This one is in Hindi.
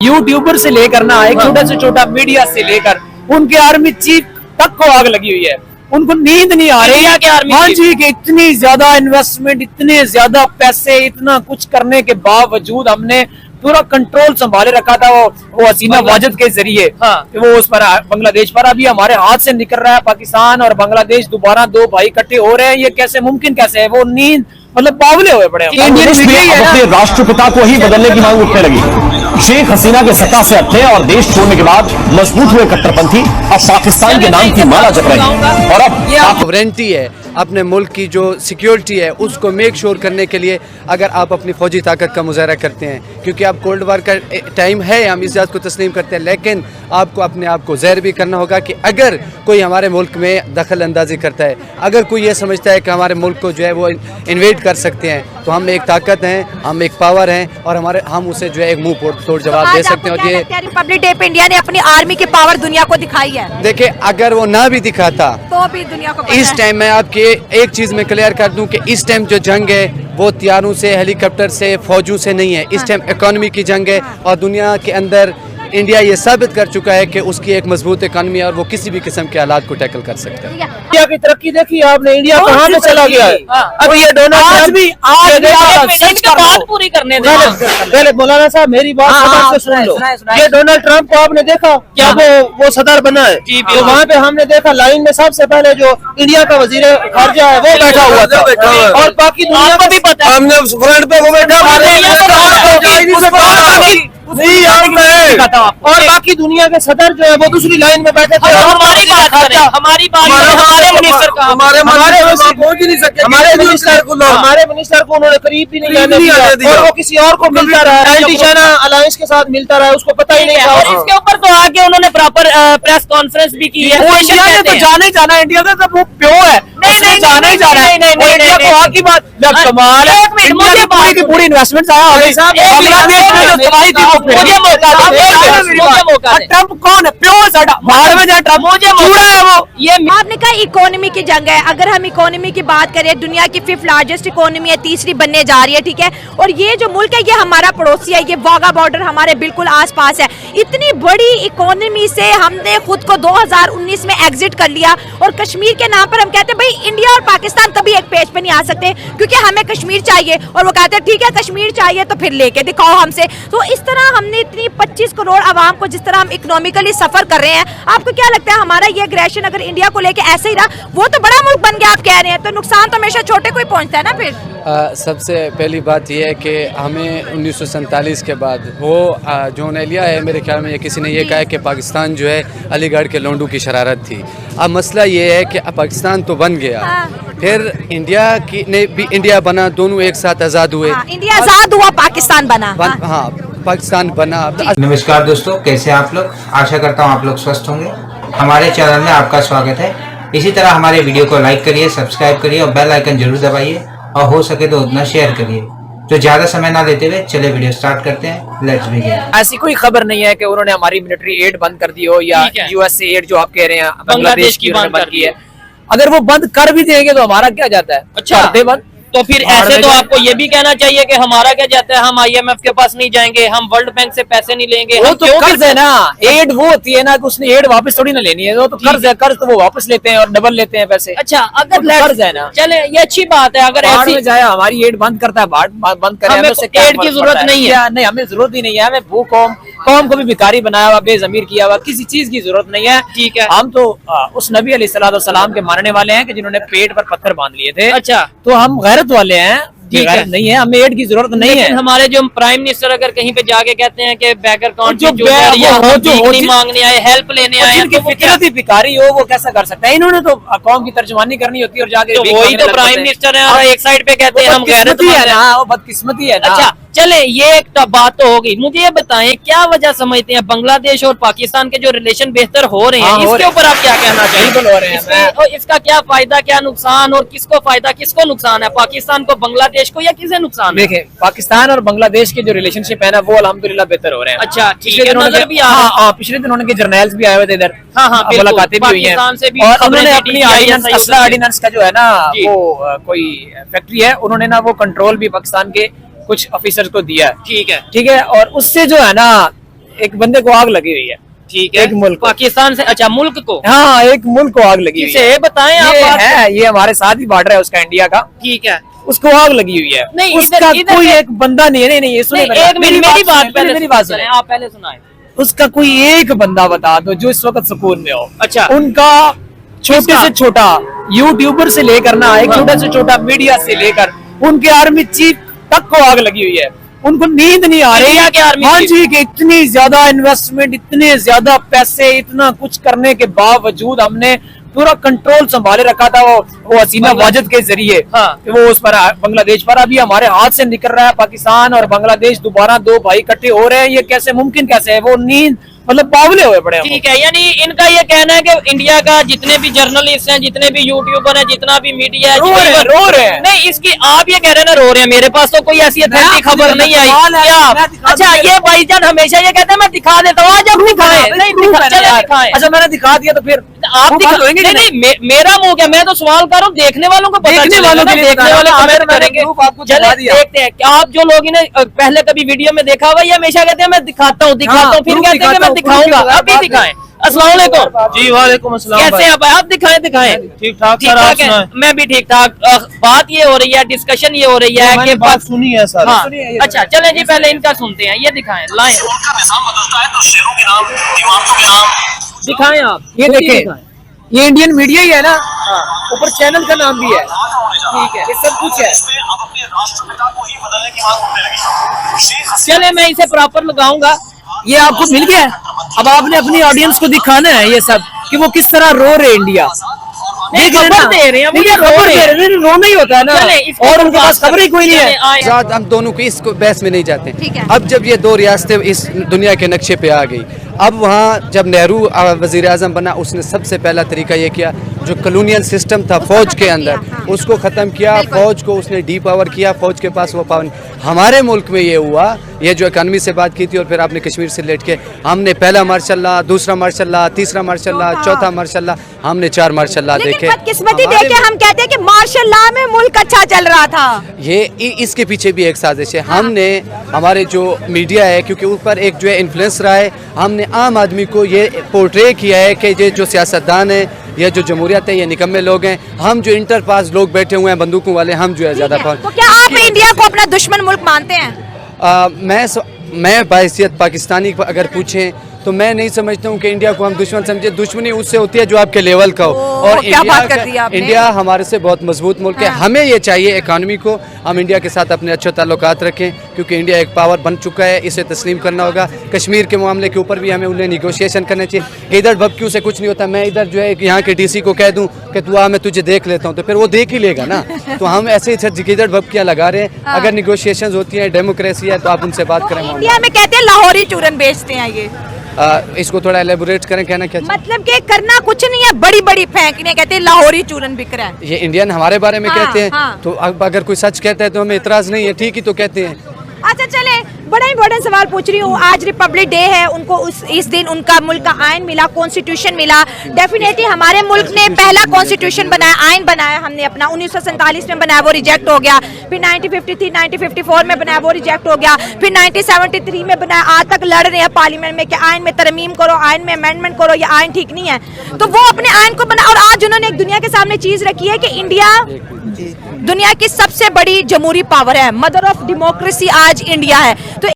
यूट्यूबर से लेकर ना एक छोटा से छोटा मीडिया से लेकर उनके आर्मी चीफ तक को आग लगी हुई है। उनको नींद नहीं आ रही है। हाँ जी, कि इतनी ज्यादा इन्वेस्टमेंट, इतने ज्यादा पैसे, इतना कुछ करने के बावजूद हमने पूरा कंट्रोल संभाले रखा था वो हसीना वाजिद के जरिए। हाँ। वो उस पर बांग्लादेश पर अभी हमारे हाथ से निकल रहा है। पाकिस्तान और बांग्लादेश दोबारा दो भाई इकट्ठे हो रहे हैं, ये कैसे मुमकिन कैसे है? वो नींद मतलब बावले हुए पड़े। अपने राष्ट्रपिता को ही बदलने की मांग उठने लगी। शेख हसीना के सत्ता से हटे और देश छोड़ने के बाद मजबूत हुए कट्टरपंथी अब पाकिस्तान के नाम की माला जप रहे हैं। और अब वारंटी है अपने मुल्क की जो सिक्योरिटी है उसको मेक श्योर करने के लिए अगर आप अपनी फौजी ताकत का मुजाहरा करते हैं, क्योंकि अब कोल्ड वार का टाइम है, हम इस बात को तस्लीम करते हैं, लेकिन आपको अपने आप को ज़हर भी करना होगा कि अगर कोई हमारे मुल्क में दखल अंदाजी करता है, अगर कोई ये समझता है कि हमारे मुल्क को जो है वो इन्वेड कर सकते हैं, तो हम एक ताकत हैं, हम एक पावर हैं और हम उसे जो है एक मुंह तोड़ जवाब दे सकते हैं। और ये रिपब्लिक डे पे इंडिया ने अपनी आर्मी की पावर दुनिया को दिखाई है। देखिए, अगर वो ना भी दिखाता तो भी दुनिया को इस टाइम मैं आपके एक चीज में क्लियर कर दूं कि इस टाइम जो जंग है वो हथियारों से, हेलीकॉप्टर से, फौजों से नहीं है। इस टाइम इकोनॉमी की जंग है और दुनिया के अंदर इंडिया ये साबित कर चुका है कि उसकी एक मजबूत इकोनॉमी है और वो किसी भी किस्म के हालात को टैकल कर सकता है। इंडिया की तरक्की देखी आपने, इंडिया कहाँ पे चला गया है? अभी ये डोनाल्ड बात पूरी करने दे। पहले मौलाना साहब मेरी बात से सुन लो। ये डोनाल्ड ट्रंप को आपने देखा क्या वो सदर बना है? तो वहाँ पे हमने देखा लाइन में सबसे पहले जो इंडिया का वजीर खारजा है वो बैठा हुआ था और बाकी दुनिया को भी पता, हमने फ्रंट पे वो बैठा और बाकी दुनिया के सदर जो है वो दूसरी लाइन में बैठे थे। हमारी बात करें, हमारे मिनिस्टर का हमारे मिनिस्टर को उन्होंने करीब भी नहीं आने दिया और वो किसी और को मिलता रहा, एंटी चाइना अलायंस के साथ मिलता रहा, उसको पता ही नहीं था। और इसके ऊपर तो आगे उन्होंने प्रॉपर प्रेस कॉन्फ्रेंस भी की है। वो इंडिया ने तो जाना ही जाना, इंडिया का तो वो प्यो है, जाना ही जाना है। इंडिया को वहाँ की बात कमाल है, इंडिया की पूरी इन्वेस्टमेंट ट्रंप कौन है? प्योर साडा बाहर में जाए ट्रंप चूड़ा है वो। ये आपने कहा इकोनॉमी की जंग है। अगर हम इकोनॉमी की बात करें, दुनिया की 5th लार्जेस्ट इकोनॉमी है, तीसरी बनने जा रही है, ठीक है। और ये जो मुल्क है ये हमारा पड़ोसी है, ये वाघा बॉर्डर हमारे बिल्कुल आसपास है। इतनी बड़ी इकोनॉमी से हमने खुद को 2019 में एग्जिट कर लिया और कश्मीर के नाम पर हम कहते हैं भाई इंडिया और पाकिस्तान कभी एक पेज पे नहीं आ सकते क्योंकि हमें कश्मीर चाहिए। और वो कहते हैं ठीक है कश्मीर चाहिए तो फिर लेके दिखाओ हमसे। तो इस तरह हमने इतनी 25 करोड़ आवाम को जिस तरह हम इकोनॉमिकली सफर कर रहे हैं, आपको क्या लगता है हमारा ये एग्रेशन अगर इंडिया को लेके ऐसे ही रहा, वो तो बड़ा मुल्क बन गया आप कह रहे हैं, तो नुकसान तो हमेशा छोटे को ही पहुंचता है ना। फिर सबसे पहली बात यह है कि हमें 1947 के बाद वो जो ने लिया है, मेरे ख्याल में ये किसी ने ये कहा है कि पाकिस्तान जो है अलीगढ़ के लोंडू की शरारत थी। अब मसला ये है कि पाकिस्तान तो बन गया, फिर इंडिया की ने भी इंडिया बना, दोनों एक साथ आज़ाद हुए। इंडिया आज़ाद हुआ, पाकिस्तान बना। हाँ, पाकिस्तान बना। नमस्कार दोस्तों, कैसे आप लोग? आशा करता हूँ आप लोग स्वस्थ होंगे। हमारे चैनल में आपका स्वागत है। इसी तरह हमारे वीडियो को लाइक करिए, सब्सक्राइब करिए और बेल आइकन जरूर दबाइए और हो सके तो उतना शेयर करिए। तो ज्यादा समय ना लेते हुए चले वीडियो स्टार्ट करते हैं। Let's begin. ऐसी कोई खबर नहीं है कि उन्होंने हमारी मिलिट्री एड बंद कर दी हो या यूएसए एड जो आप कह रहे हैं बांग्लादेश की बंद की है। अगर वो बंद कर भी देंगे तो हमारा क्या जाता है? अच्छा, बंद तो फिर ऐसे तो आपको ये भी कहना चाहिए कि हमारा क्या जाता है, हम आईएमएफ के पास नहीं जाएंगे, हम वर्ल्ड बैंक से पैसे नहीं लेंगे। वो तो कर्ज है ना, एड वो होती है ना कि उसने एड वापस थोड़ी ना लेनी है, वो तो कर्ज है, कर्ज तो वो वापस लेते हैं और डबल लेते हैं पैसे। अच्छा, अगर कर्ज है ना, चले ये अच्छी बात है। अगर ऐसी जाए हमारी एड बंद करता है, बंद करे, हमें एड की जरूरत नहीं है। नहीं, हमें जरूरत ही नहीं है। हमें भूख कौम को भी भिखारी बनाया हुआ, बेजमीर किया हुआ, किसी चीज की जरूरत नहीं है। ठीक है, हम तो उस नबी अलैहिस्सलाम के मानने वाले हैं कि जिन्होंने पेट पर पत्थर बांध लिए थे। अच्छा, तो हम गैरत वाले हैं, नहीं है, हमें एड की जरूरत नहीं है। हमारे जो प्राइम मिनिस्टर अगर कहीं पे जाके कहते हैं कि बैंक अकाउंट जो मांगने आए, हेल्प लेने आए, जिनकी फितरत ही भिखारी हो, वो कैसा कर सकता है? इन्होंने तो कौम की तर्जुमानी करनी होती है और जाके वही तो प्राइम मिनिस्टर है और एक साइड पे कहते हैं हम गैरतमंद है ना, वो बदकिस्मती है ना। अच्छा, चले ये एक बात तो होगी। मुझे ये बताएं क्या वजह समझते हैं बांग्लादेश और पाकिस्तान के जो रिलेशन बेहतर हो रहे हैं, इसके ऊपर आप क्या कहना चाहिए? इसका क्या फायदा, क्या नुकसान और किसको फायदा किसको नुकसान है? पाकिस्तान को, बांग्लादेश को या किसे नुकसान? देखें, पाकिस्तान और बांग्लादेश के जो रिलेशनशिप है ना वो अल्हम्दुलिल्लाह बेहतर हो रहे हैं। अच्छा, पिछले दिनों उनके जर्नैल्स भी आए हुए थे इधर, मुलाकातें भी हुई हैं और उन्होंने अपनी ऑर्डिनेंस का जो है ना वो कोई फैक्ट्री है, उन्होंने ना वो कंट्रोल भी पाकिस्तान के कुछ ऑफिसर्स को दिया। ठीक है, ठीक है। और उससे जो है ना एक बंदे को आग लगी हुई है, ठीक है, एक मुल्क को। पाकिस्तान से, अच्छा मुल्क को, हाँ एक मुल्क को आग लगी हुई है। किसे बताएं आप ये बात? है, ये हमारे साथ ही बॉर्डर है उसका, इंडिया का, ठीक है, उसको आग लगी हुई है। नहीं, उसका इधर कोई पे- एक बंदा नहीं है, नहीं ये सुने नहीं, एक मेरी बात पहले, मेरी बात सुने। आप पहले सुनाए। उसका कोई एक बंदा बता दो जो इस वक्त सुकून में हो। अच्छा। उनका छोटे किसका? से छोटा यूट्यूबर से लेकर ना, एक छोटा से छोटा मीडिया से लेकर उनके आर्मी चीफ तक को आग लगी हुई है। उनको नींद नहीं आ रही इंडिया के आर्मी हाँ चीफ? जी, कि इतनी ज्यादा इन्वेस्टमेंट, इतने ज्यादा पैसे, इतना कुछ करने के बावजूद हमने पूरा कंट्रोल संभाले रखा था वो हसीना वाजिद के जरिए। हाँ। वो उस पर बांग्लादेश पर अभी हमारे हाथ से निकल रहा है। पाकिस्तान और बांग्लादेश दोबारा दो भाई इकट्ठे हो रहे हैं, ये कैसे मुमकिन, कैसे है? वो नींद मतलब बावले हुए पड़े हैं वो। ठीक है, यानी इनका ये कहना है कि इंडिया का जितने भी जर्नलिस्ट हैं, जितने भी यूट्यूबर हैं, जितना भी मीडिया है, रो रहे हैं, रो रहे हैं। नहीं, इसकी आप ये कह रहे हैं ना रो रहे हैं, मेरे पास तो कोई ऐसी अथेंटिक खबर नहीं आई। क्या? अच्छा, ये भाईजान हमेशा ये कहते हैं मैं दिखा देता हूँ, आज आप दिखाएं। नहीं, चले दिखाएं। अच्छा मैंने दिखा दिया तो फिर आप वो दिखा बात होएंगे कि नहीं, नहीं, मेरा मुंह क्या, मैं तो सवाल कर रहा हूँ, देखने वालों को पता देखने चलेगा वालों ना, के लिए देखने बता वाले रहा हूं, कमेंट मैंने करेंगे। proof आपको दिखा चले दिया। देखते हैं, क्या आप जो लोग इन्हें पहले कभी वीडियो में देखा हुआ, ये हमेशा कहते हैं मैं दिखाता हूँ, फिर proof कहते हैं कि दिखाता मैं हूं, दिखाऊंगा, proof अभी दिखाता दिखाएं। अस्सलाम वालेकुम। जी वालेकुम अस्सलाम कैसे भाई। आप दिखाएं, दिखाएं। ठीक ठाक ठीक सर, आप ठाक है, सुनाएं। मैं भी ठीक ठाक। बात ये हो रही है, डिस्कशन ये हो रही है मैंने कि बात सुनी है सर। हाँ, सुनिए, ये अच्छा चलें जी, पहले इनका सुनते हैं, ये दिखाएं, लाएं, उनका निजाम बदलता है तो शेरों के नाम, इमामतों के नाम। दिखाएं आप, ये खुद ही देखें, दिखाएं। ये इंडियन मीडिया ही है ना, ऊपर चैनल का नाम भी है, ठीक है, ये सब कुछ है। अब अपने राष्ट्रपिता को ही बदलने की मांग उठने लगी। शेख हसीना चले मैं इसे प्रॉपर लगाऊंगा। ये आपको मिल गया है। अब आपने अपनी ऑडियंस को दिखाना है ये सब कि वो किस तरह रो रहे इंडिया। नहीं, देख रहे खबर ना? दे रहे हैं, नहीं, मुझे रो खबर रहे दे हैं। रहे हैं, रोना ही होता है ना, चले, इसके और ऊपर उनके पास बात खबर ही कोई नहीं चले, है। आए। साथ हम दोनों को इस बहस में नहीं जाते। ठीक है। अब जब ये दो रियासतें इस दुनिया के नक्शे पे आ गई, अब वहाँ जब नेहरू वजीर आज़म बना, उसने सबसे पहला तरीका ये किया, जो कॉलोनियल सिस्टम था फौज के अंदर, हाँ। उसको ख़त्म किया। बिल्कुल। फौज को उसने डी पावर किया, फौज के पास वो पावर नहीं। हमारे मुल्क में ये हुआ, ये जो इकानमी से बात की थी और फिर आपने कश्मीर से लेट के, हमने पहला मार्शल लॉ, दूसरा मार्शल लॉ, तीसरा मार्शल लॉ, चौथा मार्शल लॉ, हमने 4 मार्शल लॉ देखे। लेकिन बदकिस्मती हमारे देखे हम कहते हैं कि मार्शल लॉ में मुल्क अच्छा चल रहा था। ये इसके पीछे भी एक साजिश है। हमने हमारे जो मीडिया है, क्योंकि ऊपर एक जो है इन्फ्लुएंस रहा है, हमने आम आदमी को ये पोर्ट्रे किया है कि ये जो सियासतदान है, ये जो जमहूरियत है, ये निकम्मे लोग हैं। हम जो इंटर पास लोग बैठे हुए हैं बंदूकों वाले, हम जो है ज़्यादा तो क्या आप इंडिया को अपना दुश्मन मुल्क मानते हैं? मैं बाहैसियत पाकिस्तानी को अगर पूछें तो मैं नहीं समझता हूँ कि इंडिया को हम दुश्मन समझे। दुश्मनी उससे होती है जो आपके लेवल का हो। और क्या बात कर दी आपने? इंडिया हमारे से बहुत मजबूत मुल्क है। हाँ। हमें ये चाहिए इकानमी को हम इंडिया के साथ अपने अच्छे ताल्लुकात रखें, क्योंकि इंडिया एक पावर बन चुका है, इसे तस्लीम करना होगा। कश्मीर के मामले के ऊपर भी हमें उन्हें निगोशिएशन करना चाहिए। इधर भपक्यू से कुछ नहीं होता। मैं इधर जो है यहाँ के DC को कह दूँ कि तू आ, मैं तुझे देख लेता हूँ, तो फिर वो देख ही लेगा ना। तो हम ऐसे ही गिदड़ भपकियाँ लगा रहे हैं। अगर निगोशिएशन होती है, डेमोक्रेसी है, तो आप उनसे बात करें। इंडिया में कहते हैं लाहौरी चूरन बेचते हैं ये, इसको थोड़ा एलेबोरेट करें, कहना क्या चाहिए? मतलब कि करना कुछ नहीं है, बड़ी बड़ी फेंकने, कहते हैं लाहौरी चूरन बिक रहा है। ये इंडियन हमारे बारे में हाँ, कहते हैं। हाँ। तो अब अगर कोई सच कहता है तो हमें इतराज नहीं है, ठीक ही तो कहते हैं। अच्छा चले, बड़ा इंपॉर्टेंट सवाल पूछ रही हूँ। आज रिपब्लिक डे है, उनको इस दिन उनका मुल्क का आयन मिला, कॉन्स्टिट्यूशन मिला। डेफिनेटली हमारे मुल्क ने पहला कॉन्स्टिट्यूशन बनाया, आयन बनाया हमने अपना, 1947 में बनाया, वो रिजेक्ट हो गया। फिर 1953, 1954 में बनाया, वो रिजेक्ट हो गया। फिर 1973 में बनाया। आज तक लड़ रहे हैं पार्लियामेंट में कि आयन में तरमीम करो, आयन में अमेंडमेंट करो, ये आयन ठीक नहीं है। तो वो अपने आयन को बना, और आज उन्होंने एक दुनिया के सामने चीज रखी है कि इंडिया दुनिया की सबसे बड़ी जमहूरी पावर है, मदर ऑफ डेमोक्रेसी आज इंडिया है। तो